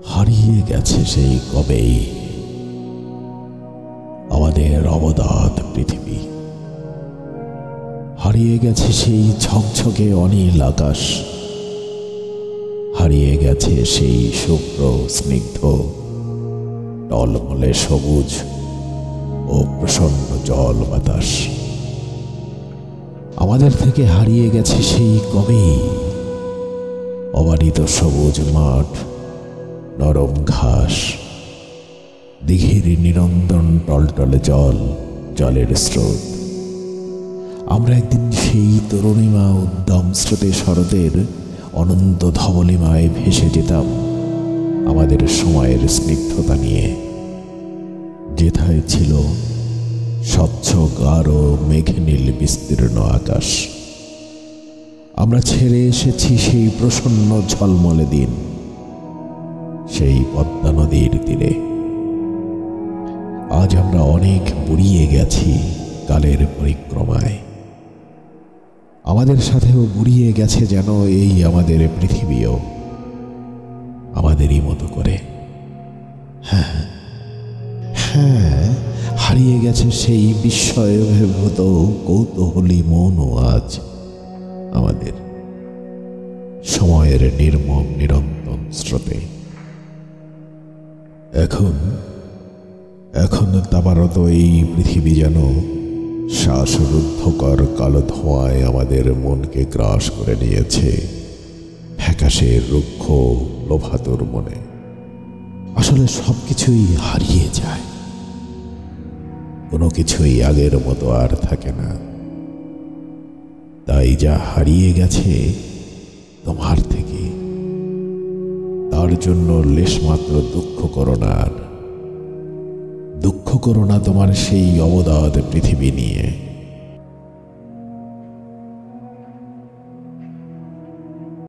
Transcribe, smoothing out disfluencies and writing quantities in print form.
হারিয়ে গেছে সেই কবেই আমাদের অবদাত পৃথিবী। হারিয়ে গেছে সেই ঝকঝকে অনীল আকাশ। হারিয়ে গেছে সেই শুভ্র স্নিগ্ধ টলমলে সবুজ ও প্রসন্ন জল বাতাস। আমাদের থেকে হারিয়ে গেছে সেই কবেই অবারিত সবুজ মাঠ, নরম ঘাস, দিঘির নিরন্তর টলটলে জল, জলের স্রোত। আমরা একদিন সেই তরুণিমা উদ্যম স্রোতে শরতের অনন্ত ধবলিমায় ভেসে যেতাম আমাদের সময়ের স্নিগ্ধতা নিয়ে। যেথায় ছিল স্বচ্ছ গাঢ় মেঘনীল বিস্তীর্ণ আকাশ। আমরা ছেড়ে এসেছি সেই প্রসন্ন ঝলমলে দিন, সেই পদ্মা নদীর তীরে। আজ আমরা অনেক বুড়িয়ে গেছি কালের পরিক্রমায়। আমাদের সাথেও বুড়িয়ে গেছে যেন এই আমাদের পৃথিবীও, আমাদেরই মতো করে। হ্যাঁ হ্যাঁ, হারিয়ে গেছে সেই বিস্ময়ভূত কৌতূহলী মনও আজ আমাদের সময়ের নির্মম নিরন্তর স্রোতে। এখন তাবারত এই পৃথিবী যেন শ্বাসরুদ্ধকর কালো ধোঁয়ায় আমাদের মনকে গ্রাস করে নিয়েছে, ফ্যাকাশে রুক্ষ লোভাতুর মনে। আসলে সবকিছুই হারিয়ে যায়, কোনো কিছুই আগের মতো আর থাকে না। তাই যা হারিয়ে গেছে তোমার থেকে, তার জন্য লেশমাত্র দুঃখ করো না। আর দুঃখ করো না তোমার সেই অবদাত পৃথিবী নিয়ে।